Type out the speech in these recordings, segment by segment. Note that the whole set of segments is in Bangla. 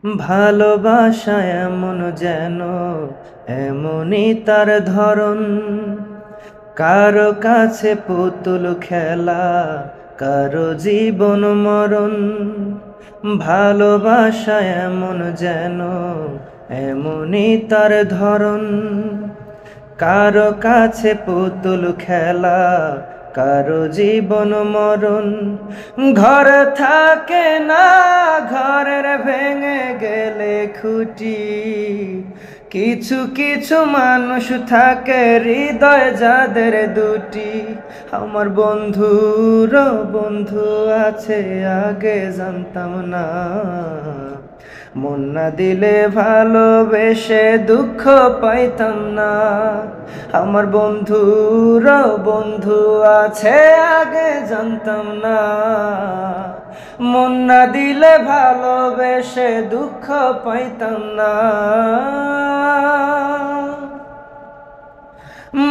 ভালোবাসা এমন যেন এমনই তার ধরন, কারো কাছে পুতুল খেলা, কারো জীবন মরণ। ভালোবাসা এমন যেন এমনই তার ধরন, কারো কাছে পুতুল খেলা, কারো জীবন মরণ। ঘর থাকে না, ঘরের ভেঙে গেলে খুঁটি, কিছু কিছু মানুষ থাকে হৃদয় যাদের দুটি। আমার বন্ধুর বন্ধু আছে আগে জানতাম না, মন না দিলে ভালোবেসে দুঃখ পাইতাম না। আমার বন্ধুর বন্ধু আছে আগে জানতাম না, মন না দিলে ভালোবেসে দুঃখ পাইতাম না।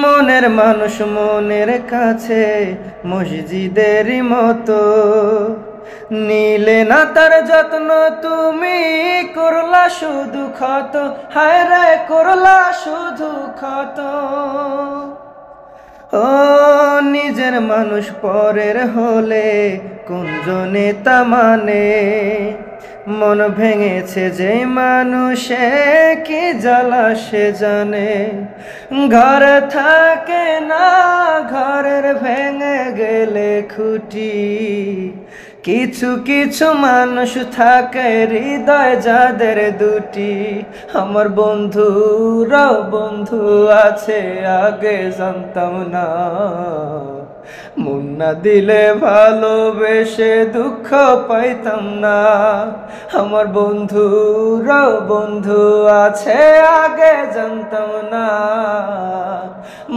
মনের মানুষ মনের কাছে মসজিদের মতো, নিলে না তার যত্ন তুমি করলা শুধু ক্ষত, হায় রে করলা শুধু ক্ষত। ও নিজের মানুষ পরের হলে কোন জনে তা মানে, মন ভেঙেছে যে মানুষে কি জ্বালা সে জানে। ঘর থাকে না, ঘরের ভেঙে গেলে খুঁটি, কিছু কিছু মানুষ থাকে হৃদয় যাদের দুটি। আমার বন্ধুর বন্ধু আছে আগে জানতাম না, মন না দিলে ভালোবেসে দুঃখ পাইতাম না। আমার বন্ধুর বন্ধু আছে আগে জানতাম না,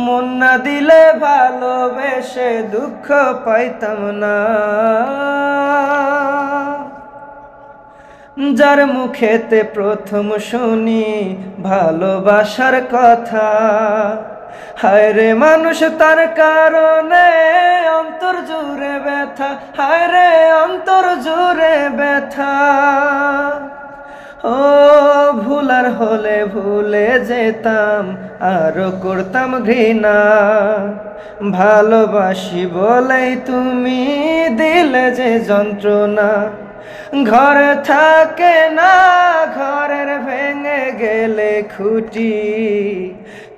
মন না দিলে ভালোবেসে দুঃখ পাইতাম না। যার মুখেতে প্রথম শুনি ভালোবাসার কথা, হায় রে মানুষ তার কারণে অন্তর জুড়ে ব্যথা, হায় রে অন্তর জুড়ে ব্যথা। ও ভুলার হলে ভুলে যেতাম, আরো করতাম ঘৃণা, ভালোবাসি বলেই তুমি দিলে যে যন্ত্রণা। ঘর থাকে না, ঘরের ভেঙে গেলে খুঁটি,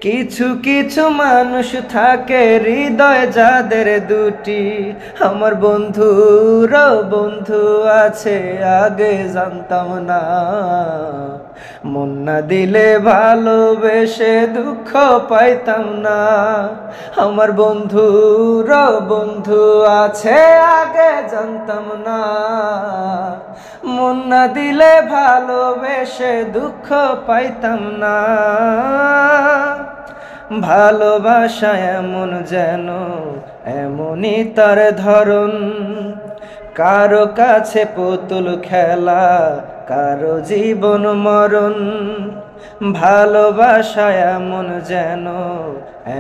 কিছু কিছু মানুষ থাকে হৃদয় যাদের দুটি। আমার বন্ধুর বন্ধু আছে আগে জানতাম না, মন না দিলে ভালোবেসে দুঃখ পাইতাম না। আমার বন্ধুর বন্ধু আছে আগে জানতাম না, মন না দিলে ভালোবেসে দুঃখ পাইতাম না। ভালোবাসা এমন যেন এমনই তার ধরন, কারো কাছে পুতুল খেলা, কারো জীবন মরণ। ভালোবাসা এমন যেন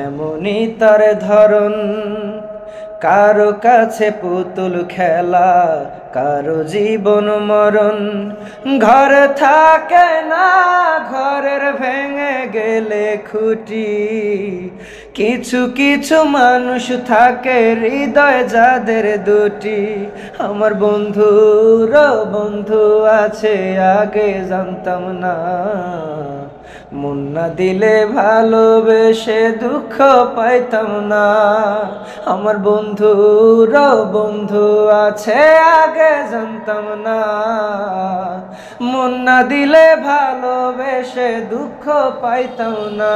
এমনই তার ধরন, কারো কাছে পুতুল খেলা, কারো জীবন মরণ। ঘর থাকে না, ঘরের ভেঙে গেলে খুঁটি, কিছু কিছু মানুষ থাকে হৃদয় যাদের দুটি। আমার বন্ধুর বন্ধু আছে আগে জানতাম না, মন না দিলে ভালোবেসে দুঃখ পাইতাম না। আমার বন্ধুর বন্ধু আছে আগে জানতাম না, মন না দিলে ভালোবেসে দুঃখ পাইতাম না।